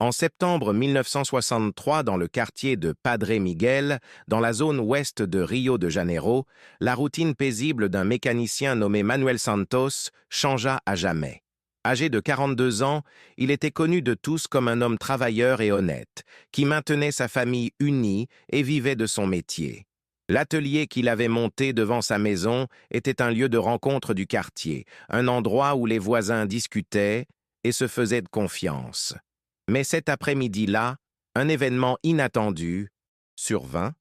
En septembre 1963, dans le quartier de Padre Miguel, dans la zone ouest de Rio de Janeiro, la routine paisible d'un mécanicien nommé Manuel Santos changea à jamais. Âgé de 42 ans, il était connu de tous comme un homme travailleur et honnête, qui maintenait sa famille unie et vivait de son métier. L'atelier qu'il avait monté devant sa maison était un lieu de rencontre du quartier, un endroit où les voisins discutaient et se faisaient de confiance. Mais cet après-midi-là, un événement inattendu survint,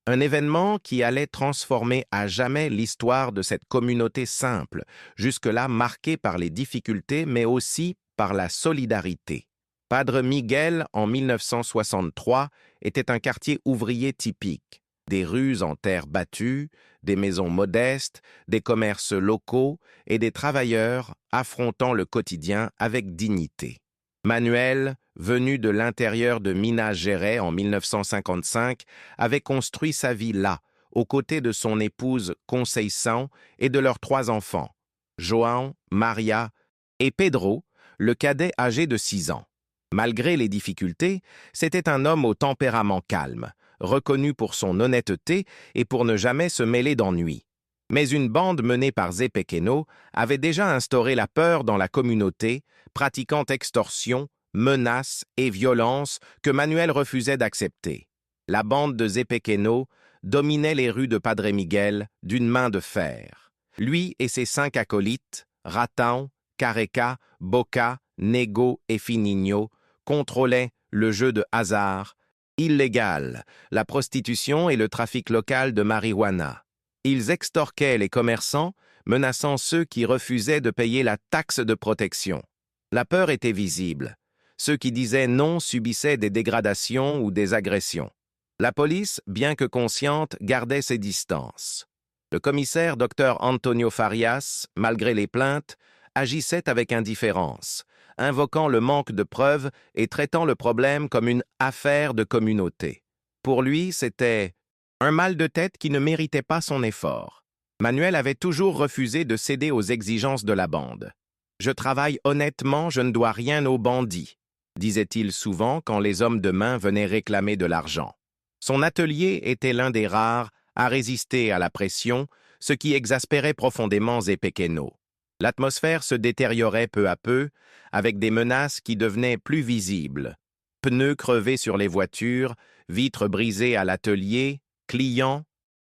un événement qui allait transformer à jamais l'histoire de cette communauté simple, jusque-là marquée par les difficultés mais aussi par la solidarité. Padre Miguel, en 1963, était un quartier ouvrier typique. Des rues en terre battue, des maisons modestes, des commerces locaux et des travailleurs affrontant le quotidien avec dignité. Manuel, venu de l'intérieur de Minas Gerais en 1955, avait construit sa vie là, aux côtés de son épouse Conceição et de leurs 3 enfants, João, Maria et Pedro, le cadet âgé de 6 ans. Malgré les difficultés, c'était un homme au tempérament calme, reconnu pour son honnêteté et pour ne jamais se mêler d'ennuis. Mais une bande menée par Zé Pequeno avait déjà instauré la peur dans la communauté, pratiquant extorsion, menaces et violences que Manuel refusait d'accepter. La bande de Zé Pequeno dominait les rues de Padre Miguel d'une main de fer. Lui et ses 5 acolytes, Ratão, Careca, Boca, Nego et Fininho, contrôlaient le jeu de hasard, illégal, la prostitution et le trafic local de marijuana. Ils extorquaient les commerçants, menaçant ceux qui refusaient de payer la taxe de protection. La peur était visible. Ceux qui disaient non subissaient des dégradations ou des agressions. La police, bien que consciente, gardait ses distances. Le commissaire Dr Antonio Farias, malgré les plaintes, agissait avec indifférence, invoquant le manque de preuves et traitant le problème comme une affaire de communauté. Pour lui, c'était un mal de tête qui ne méritait pas son effort. Manuel avait toujours refusé de céder aux exigences de la bande. « Je travaille honnêtement, je ne dois rien aux bandits », disait-il souvent quand les hommes de main venaient réclamer de l'argent. Son atelier était l'un des rares à résister à la pression, ce qui exaspérait profondément Zé Pequeno. L'atmosphère se détériorait peu à peu, avec des menaces qui devenaient plus visibles. Pneus crevés sur les voitures, vitres brisées à l'atelier, clients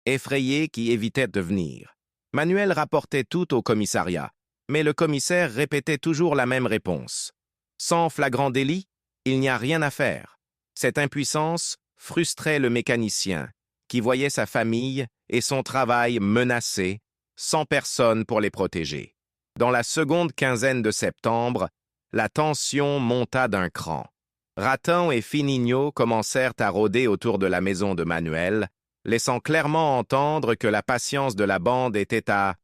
effrayés qui évitaient de venir. Manuel rapportait tout au commissariat, mais le commissaire répétait toujours la même réponse. Sans flagrant délit, il n'y a rien à faire. Cette impuissance frustrait le mécanicien, qui voyait sa famille et son travail menacés, sans personne pour les protéger. Dans la seconde quinzaine de septembre, la tension monta d'un cran. Ratão et Fininho commencèrent à rôder autour de la maison de Manuel, laissant clairement entendre que la patience de la bande était à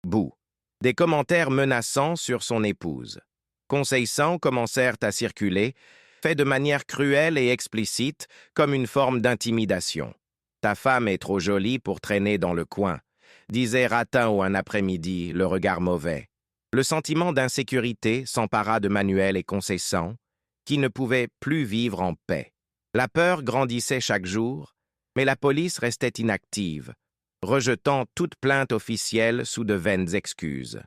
bout. Des commentaires menaçants sur son épouse. Conceição commencèrent à circuler, faits de manière cruelle et explicite, comme une forme d'intimidation. « Ta femme est trop jolie pour traîner dans le coin », disait Ratão un après-midi, le regard mauvais. Le sentiment d'insécurité s'empara de Manuel et Conceição, qui ne pouvaient plus vivre en paix. La peur grandissait chaque jour, mais la police restait inactive, rejetant toute plainte officielle sous de vaines excuses.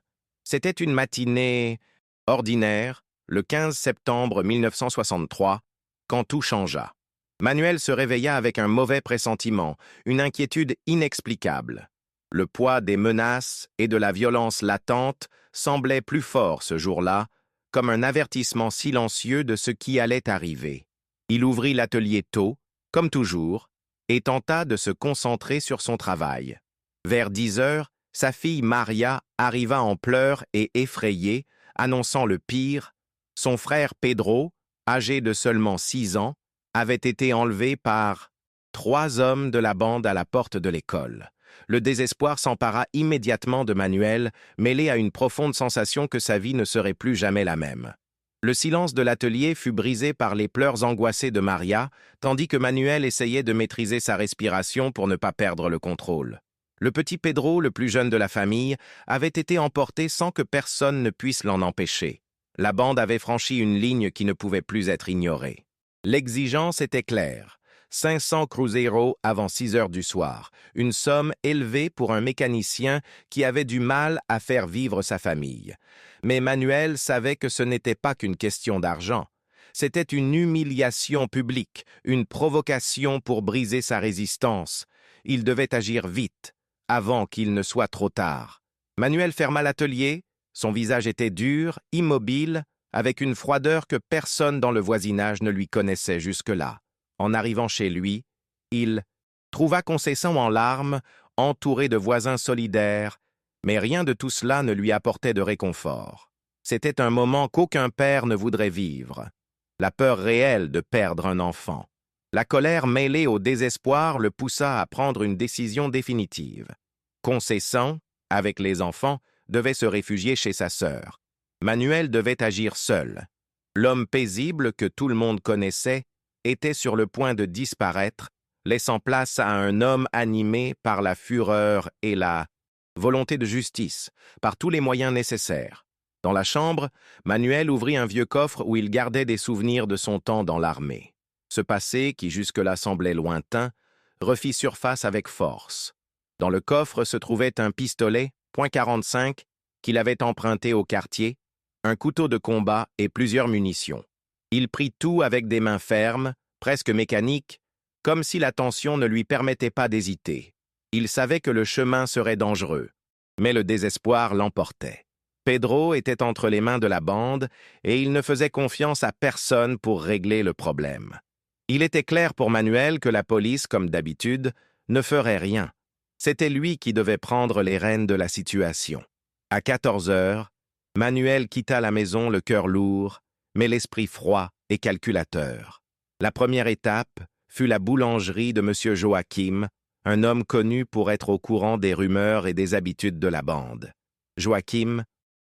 C'était une matinée ordinaire, le 15 septembre 1963, quand tout changea. Manuel se réveilla avec un mauvais pressentiment, une inquiétude inexplicable. Le poids des menaces et de la violence latente semblait plus fort ce jour-là, comme un avertissement silencieux de ce qui allait arriver. Il ouvrit l'atelier tôt, comme toujours, et tenta de se concentrer sur son travail. Vers 10 heures, sa fille Maria arriva en pleurs et effrayée, annonçant le pire. Son frère Pedro, âgé de seulement 6 ans, avait été enlevé par 3 hommes de la bande à la porte de l'école. Le désespoir s'empara immédiatement de Manuel, mêlé à une profonde sensation que sa vie ne serait plus jamais la même. Le silence de l'atelier fut brisé par les pleurs angoissés de Maria, tandis que Manuel essayait de maîtriser sa respiration pour ne pas perdre le contrôle. Le petit Pedro, le plus jeune de la famille, avait été emporté sans que personne ne puisse l'en empêcher. La bande avait franchi une ligne qui ne pouvait plus être ignorée. L'exigence était claire. 500 cruzeiro avant 6 heures du soir, une somme élevée pour un mécanicien qui avait du mal à faire vivre sa famille. Mais Manuel savait que ce n'était pas qu'une question d'argent. C'était une humiliation publique, une provocation pour briser sa résistance. Il devait agir vite, avant qu'il ne soit trop tard. Manuel ferma l'atelier, son visage était dur, immobile, avec une froideur que personne dans le voisinage ne lui connaissait jusque-là. En arrivant chez lui, il trouva Conceição en larmes, entouré de voisins solidaires, mais rien de tout cela ne lui apportait de réconfort. C'était un moment qu'aucun père ne voudrait vivre. La peur réelle de perdre un enfant. La colère mêlée au désespoir le poussa à prendre une décision définitive. Conceição, avec les enfants, devait se réfugier chez sa sœur. Manuel devait agir seul. L'homme paisible que tout le monde connaissait était sur le point de disparaître, laissant place à un homme animé par la fureur et la volonté de justice, par tous les moyens nécessaires. Dans la chambre, Manuel ouvrit un vieux coffre où il gardait des souvenirs de son temps dans l'armée. Ce passé, qui jusque-là semblait lointain, refit surface avec force. Dans le coffre se trouvait un pistolet .45 qu'il avait emprunté au quartier, un couteau de combat et plusieurs munitions. Il prit tout avec des mains fermes, presque mécaniques, comme si la tension ne lui permettait pas d'hésiter. Il savait que le chemin serait dangereux, mais le désespoir l'emportait. Pedro était entre les mains de la bande et il ne faisait confiance à personne pour régler le problème. Il était clair pour Manuel que la police, comme d'habitude, ne ferait rien. C'était lui qui devait prendre les rênes de la situation. À 14 heures, Manuel quitta la maison le cœur lourd, mais l'esprit froid et calculateur. La première étape fut la boulangerie de M. Joachim, un homme connu pour être au courant des rumeurs et des habitudes de la bande. Joachim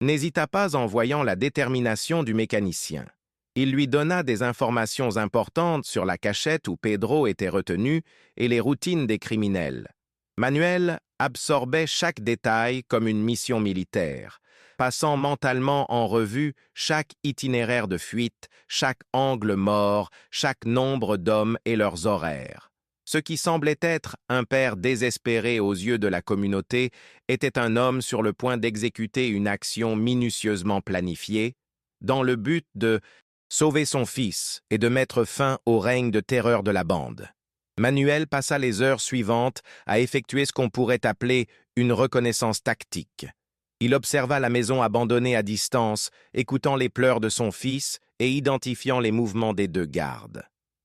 n'hésita pas en voyant la détermination du mécanicien. Il lui donna des informations importantes sur la cachette où Pedro était retenu et les routines des criminels. Manuel absorbait chaque détail comme une mission militaire, passant mentalement en revue chaque itinéraire de fuite, chaque angle mort, chaque nombre d'hommes et leurs horaires. Ce qui semblait être un père désespéré aux yeux de la communauté était un homme sur le point d'exécuter une action minutieusement planifiée, dans le but de sauver son fils et de mettre fin au règne de terreur de la bande. Manuel passa les heures suivantes à effectuer ce qu'on pourrait appeler une reconnaissance tactique. Il observa la maison abandonnée à distance, écoutant les pleurs de son fils et identifiant les mouvements des deux gardes.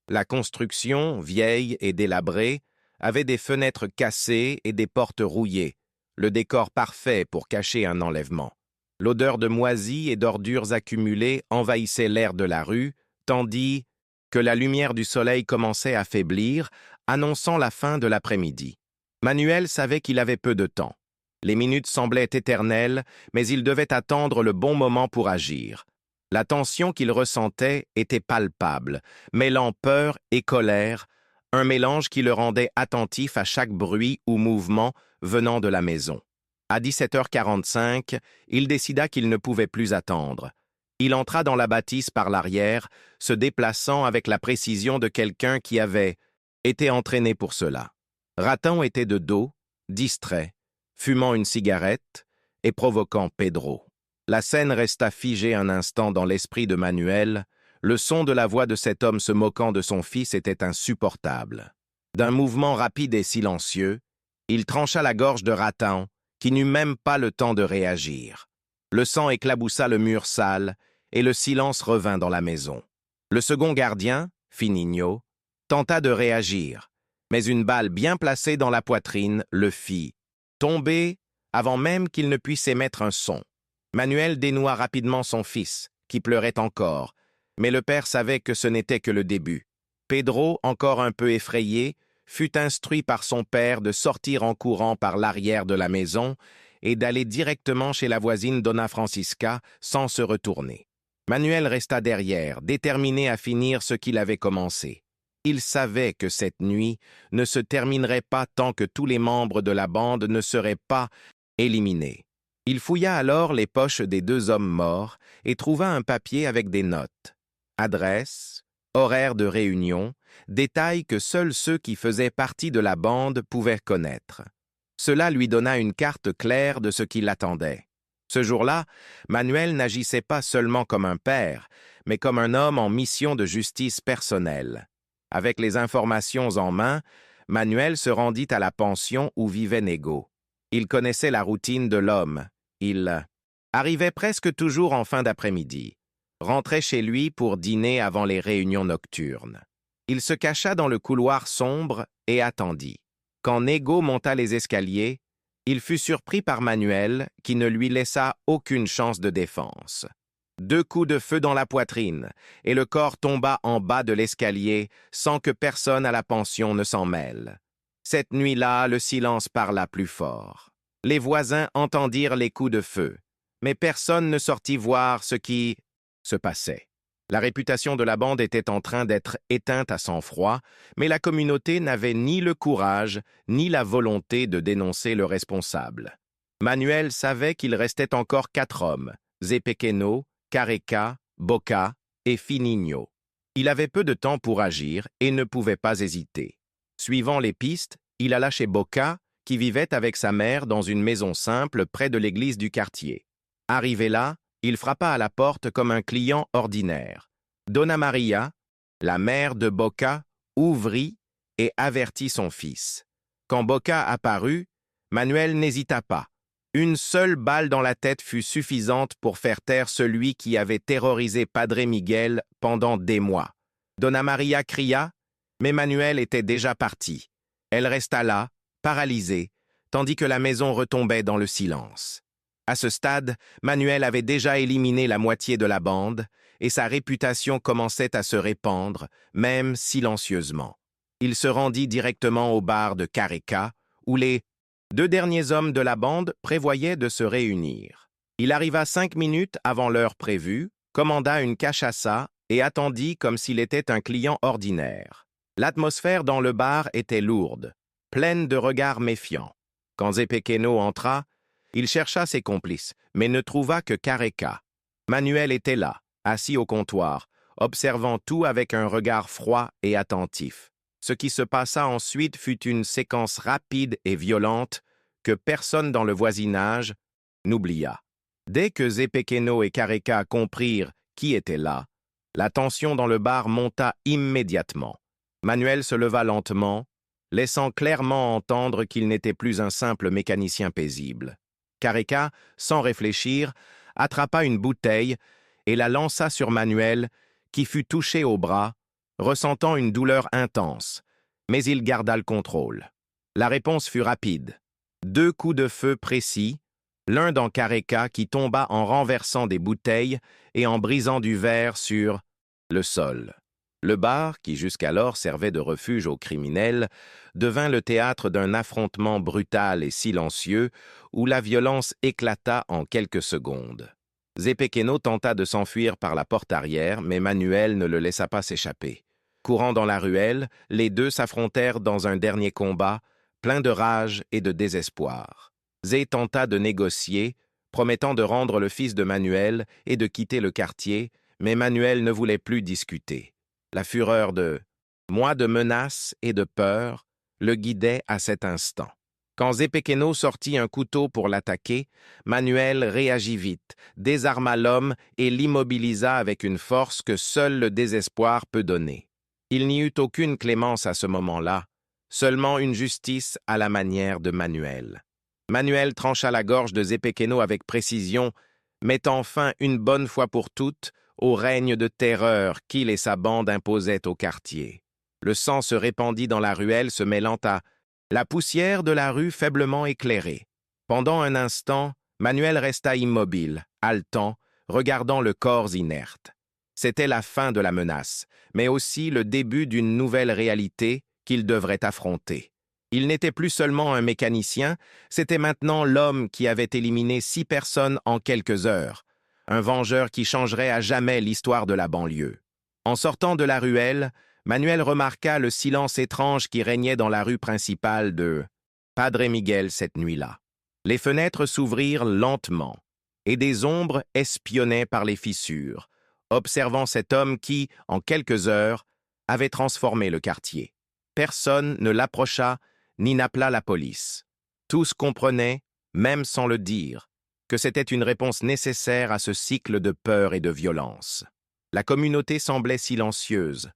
La construction, vieille et délabrée, avait des fenêtres cassées et des portes rouillées, le décor parfait pour cacher un enlèvement. L'odeur de moisis et d'ordures accumulées envahissait l'air de la rue, tandis que la lumière du soleil commençait à faiblir, annonçant la fin de l'après-midi. Manuel savait qu'il avait peu de temps. Les minutes semblaient éternelles, mais il devait attendre le bon moment pour agir. La tension qu'il ressentait était palpable, mêlant peur et colère, un mélange qui le rendait attentif à chaque bruit ou mouvement venant de la maison. À 17h45, il décida qu'il ne pouvait plus attendre. Il entra dans la bâtisse par l'arrière, se déplaçant avec la précision de quelqu'un qui avait été entraîné pour cela. Raton était de dos, distrait, fumant une cigarette et provoquant Pedro. La scène resta figée un instant dans l'esprit de Manuel. Le son de la voix de cet homme se moquant de son fils était insupportable. D'un mouvement rapide et silencieux, il trancha la gorge de Raton, qui n'eut même pas le temps de réagir. Le sang éclaboussa le mur sale et le silence revint dans la maison. Le second gardien, Fininho, tenta de réagir, mais une balle bien placée dans la poitrine le fit tomber avant même qu'il ne puisse émettre un son. Manuel dénoua rapidement son fils, qui pleurait encore, mais le père savait que ce n'était que le début. Pedro, encore un peu effrayé, fut instruit par son père de sortir en courant par l'arrière de la maison et d'aller directement chez la voisine Dona Francisca sans se retourner. Manuel resta derrière, déterminé à finir ce qu'il avait commencé. Il savait que cette nuit ne se terminerait pas tant que tous les membres de la bande ne seraient pas éliminés. Il fouilla alors les poches des deux hommes morts et trouva un papier avec des notes. Adresse, horaire de réunion, détail que seuls ceux qui faisaient partie de la bande pouvaient connaître. Cela lui donna une carte claire de ce qui l'attendait. Ce jour-là, Manuel n'agissait pas seulement comme un père, mais comme un homme en mission de justice personnelle. Avec les informations en main, Manuel se rendit à la pension où vivait Nego. Il connaissait la routine de l'homme. Il arrivait presque toujours en fin d'après-midi, rentrait chez lui pour dîner avant les réunions nocturnes. Il se cacha dans le couloir sombre et attendit. Quand Nego monta les escaliers, il fut surpris par Manuel, qui ne lui laissa aucune chance de défense. 2 coups de feu dans la poitrine, et le corps tomba en bas de l'escalier sans que personne à la pension ne s'en mêle. Cette nuit-là, le silence parla plus fort. Les voisins entendirent les coups de feu, mais personne ne sortit voir ce qui se passait. La réputation de la bande était en train d'être éteinte à sang-froid, mais la communauté n'avait ni le courage ni la volonté de dénoncer le responsable. Manuel savait qu'il restait encore 4 hommes, Zepequeno, Careca, Boca et Fininho. Il avait peu de temps pour agir et ne pouvait pas hésiter. Suivant les pistes, il alla chez Boca, qui vivait avec sa mère dans une maison simple près de l'église du quartier. Arrivé là, il frappa à la porte comme un client ordinaire. Donna Maria, la mère de Boca, ouvrit et avertit son fils. Quand Boca apparut, Manuel n'hésita pas. Une seule balle dans la tête fut suffisante pour faire taire celui qui avait terrorisé Padre Miguel pendant des mois. Donna Maria cria, mais Manuel était déjà parti. Elle resta là, paralysée, tandis que la maison retombait dans le silence. À ce stade, Manuel avait déjà éliminé la moitié de la bande et sa réputation commençait à se répandre, même silencieusement. Il se rendit directement au bar de Careca, où les 2 derniers hommes de la bande prévoyaient de se réunir. Il arriva 5 minutes avant l'heure prévue, commanda une cachaça et attendit comme s'il était un client ordinaire. L'atmosphère dans le bar était lourde, pleine de regards méfiants. Quand Zepequeno entra, il chercha ses complices, mais ne trouva que Careca. Manuel était là, assis au comptoir, observant tout avec un regard froid et attentif. Ce qui se passa ensuite fut une séquence rapide et violente que personne dans le voisinage n'oublia. Dès que Zepequeno et Careca comprirent qui était là, la tension dans le bar monta immédiatement. Manuel se leva lentement, laissant clairement entendre qu'il n'était plus un simple mécanicien paisible. Careca, sans réfléchir, attrapa une bouteille et la lança sur Manuel, qui fut touché au bras, ressentant une douleur intense, mais il garda le contrôle. La réponse fut rapide. 2 coups de feu précis, l'un dans Careca qui tomba en renversant des bouteilles et en brisant du verre sur le sol. Le bar, qui jusqu'alors servait de refuge aux criminels, devint le théâtre d'un affrontement brutal et silencieux où la violence éclata en quelques secondes. Zepequeno tenta de s'enfuir par la porte arrière, mais Manuel ne le laissa pas s'échapper. Courant dans la ruelle, les 2 s'affrontèrent dans un dernier combat, plein de rage et de désespoir. Zé tenta de négocier, promettant de rendre le fils de Manuel et de quitter le quartier, mais Manuel ne voulait plus discuter. La fureur de mois de menaces et de peur le guidait à cet instant. Quand Zepequeno sortit un couteau pour l'attaquer, Manuel réagit vite, désarma l'homme et l'immobilisa avec une force que seul le désespoir peut donner. Il n'y eut aucune clémence à ce moment-là, seulement une justice à la manière de Manuel. Manuel trancha la gorge de Zepequeno avec précision, mettant fin une bonne fois pour toutes au règne de terreur qu'il et sa bande imposaient au quartier. Le sang se répandit dans la ruelle, se mêlant à la poussière de la rue faiblement éclairée. Pendant un instant, Manuel resta immobile, haletant, regardant le corps inerte. C'était la fin de la menace, mais aussi le début d'une nouvelle réalité qu'il devrait affronter. Il n'était plus seulement un mécanicien, c'était maintenant l'homme qui avait éliminé 6 personnes en quelques heures, un vengeur qui changerait à jamais l'histoire de la banlieue. En sortant de la ruelle, Manuel remarqua le silence étrange qui régnait dans la rue principale de Padre Miguel cette nuit-là. Les fenêtres s'ouvrirent lentement, et des ombres espionnaient par les fissures, observant cet homme qui, en quelques heures, avait transformé le quartier. Personne ne l'approcha ni n'appela la police. Tous comprenaient, même sans le dire, que c'était une réponse nécessaire à ce cycle de peur et de violence. La communauté semblait silencieuse,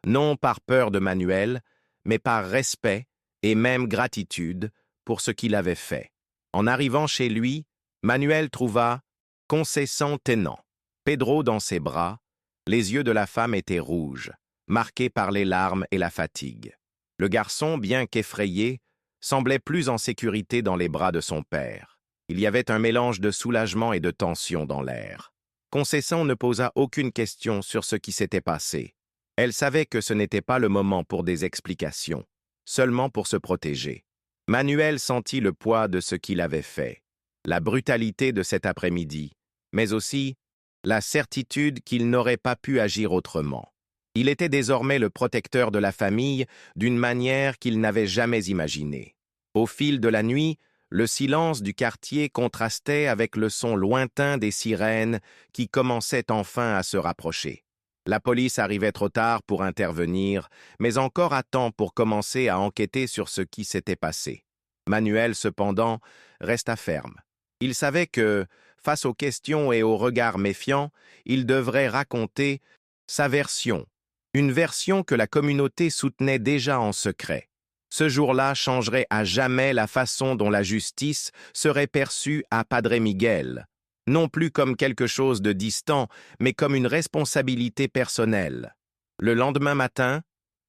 non par peur de Manuel, mais par respect et même gratitude pour ce qu'il avait fait. En arrivant chez lui, Manuel trouva Conceição Tenant, Pedro dans ses bras. Les yeux de la femme étaient rouges, marqués par les larmes et la fatigue. Le garçon, bien qu'effrayé, semblait plus en sécurité dans les bras de son père. Il y avait un mélange de soulagement et de tension dans l'air. Conceição ne posa aucune question sur ce qui s'était passé. Elle savait que ce n'était pas le moment pour des explications, seulement pour se protéger. Manuel sentit le poids de ce qu'il avait fait, la brutalité de cet après-midi, mais aussi la certitude qu'il n'aurait pas pu agir autrement. Il était désormais le protecteur de la famille d'une manière qu'il n'avait jamais imaginée. Au fil de la nuit, le silence du quartier contrastait avec le son lointain des sirènes qui commençaient enfin à se rapprocher. La police arrivait trop tard pour intervenir, mais encore à temps pour commencer à enquêter sur ce qui s'était passé. Manuel, cependant, resta ferme. Il savait que, face aux questions et aux regards méfiants, il devrait raconter sa version, une version que la communauté soutenait déjà en secret. Ce jour-là changerait à jamais la façon dont la justice serait perçue à Padre Miguel, non plus comme quelque chose de distant, mais comme une responsabilité personnelle. Le lendemain matin,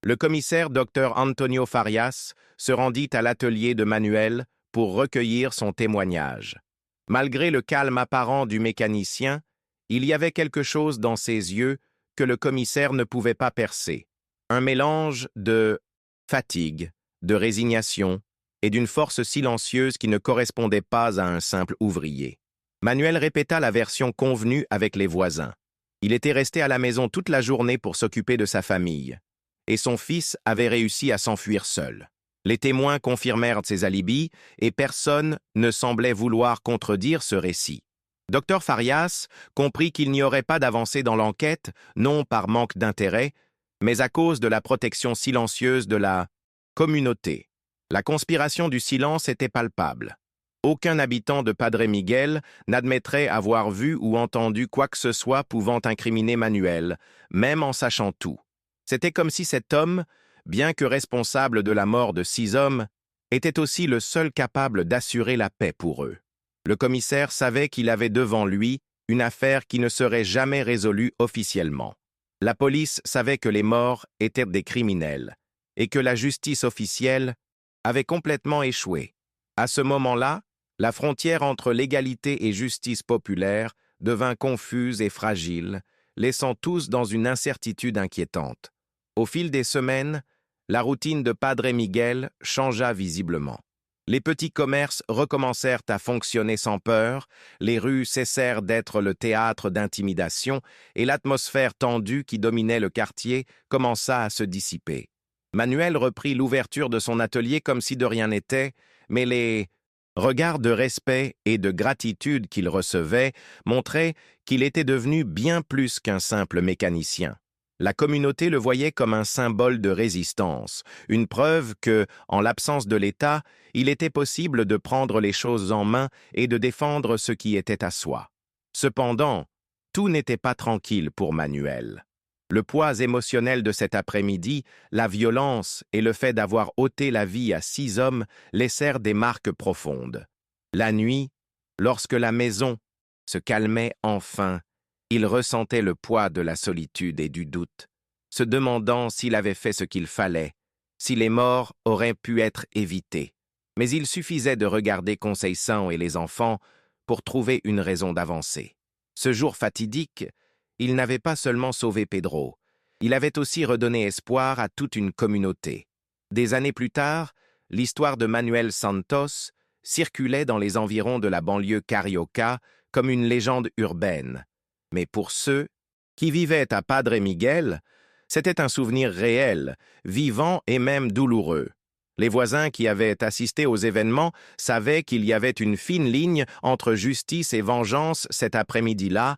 le commissaire Dr Antonio Farias se rendit à l'atelier de Manuel pour recueillir son témoignage. Malgré le calme apparent du mécanicien, il y avait quelque chose dans ses yeux que le commissaire ne pouvait pas percer. Un mélange de fatigue, de résignation et d'une force silencieuse qui ne correspondait pas à un simple ouvrier. Manuel répéta la version convenue avec les voisins. Il était resté à la maison toute la journée pour s'occuper de sa famille, et son fils avait réussi à s'enfuir seul. Les témoins confirmèrent ses alibis et personne ne semblait vouloir contredire ce récit. Dr Farias comprit qu'il n'y aurait pas d'avancée dans l'enquête, non par manque d'intérêt, mais à cause de la protection silencieuse de la communauté. La conspiration du silence était palpable. Aucun habitant de Padre Miguel n'admettrait avoir vu ou entendu quoi que ce soit pouvant incriminer Manuel, même en sachant tout. C'était comme si cet homme, bien que responsable de la mort de 6 hommes, était aussi le seul capable d'assurer la paix pour eux. Le commissaire savait qu'il avait devant lui une affaire qui ne serait jamais résolue officiellement. La police savait que les morts étaient des criminels et que la justice officielle avait complètement échoué. À ce moment-là, la frontière entre légalité et justice populaire devint confuse et fragile, laissant tous dans une incertitude inquiétante. Au fil des semaines, la routine de Padre Miguel changea visiblement. Les petits commerces recommencèrent à fonctionner sans peur, les rues cessèrent d'être le théâtre d'intimidation et l'atmosphère tendue qui dominait le quartier commença à se dissiper. Manuel reprit l'ouverture de son atelier comme si de rien n'était, mais les regards de respect et de gratitude qu'il recevait montraient qu'il était devenu bien plus qu'un simple mécanicien. La communauté le voyait comme un symbole de résistance, une preuve que, en l'absence de l'État, il était possible de prendre les choses en main et de défendre ce qui était à soi. Cependant, tout n'était pas tranquille pour Manuel. Le poids émotionnel de cet après-midi, la violence et le fait d'avoir ôté la vie à 6 hommes laissèrent des marques profondes. La nuit, lorsque la maison se calmait enfin, il ressentait le poids de la solitude et du doute, se demandant s'il avait fait ce qu'il fallait, si les morts auraient pu être évitées. Mais il suffisait de regarder Conceição et les enfants pour trouver une raison d'avancer. Ce jour fatidique, il n'avait pas seulement sauvé Pedro, il avait aussi redonné espoir à toute une communauté. Des années plus tard, l'histoire de Manuel Santos circulait dans les environs de la banlieue carioca comme une légende urbaine. Mais pour ceux qui vivaient à Padre Miguel, c'était un souvenir réel, vivant et même douloureux. Les voisins qui avaient assisté aux événements savaient qu'il y avait une fine ligne entre justice et vengeance cet après-midi-là,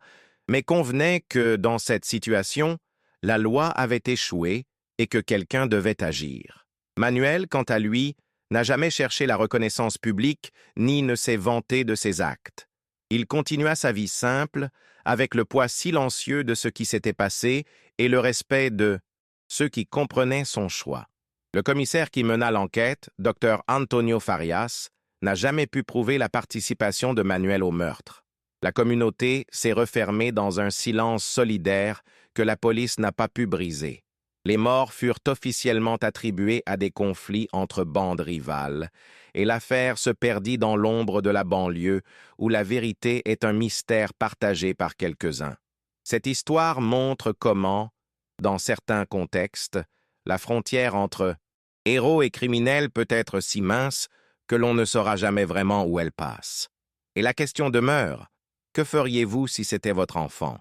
Mais convenait que, dans cette situation, la loi avait échoué et que quelqu'un devait agir. Manuel, quant à lui, n'a jamais cherché la reconnaissance publique ni ne s'est vanté de ses actes. Il continua sa vie simple, avec le poids silencieux de ce qui s'était passé et le respect de ceux qui comprenaient son choix. Le commissaire qui mena l'enquête, Dr Antonio Farias, n'a jamais pu prouver la participation de Manuel au meurtre. La communauté s'est refermée dans un silence solidaire que la police n'a pas pu briser. Les morts furent officiellement attribués à des conflits entre bandes rivales, et l'affaire se perdit dans l'ombre de la banlieue, où la vérité est un mystère partagé par quelques-uns. Cette histoire montre comment, dans certains contextes, la frontière entre héros et criminels peut être si mince que l'on ne saura jamais vraiment où elle passe. Et la question demeure, que feriez-vous si c'était votre enfant?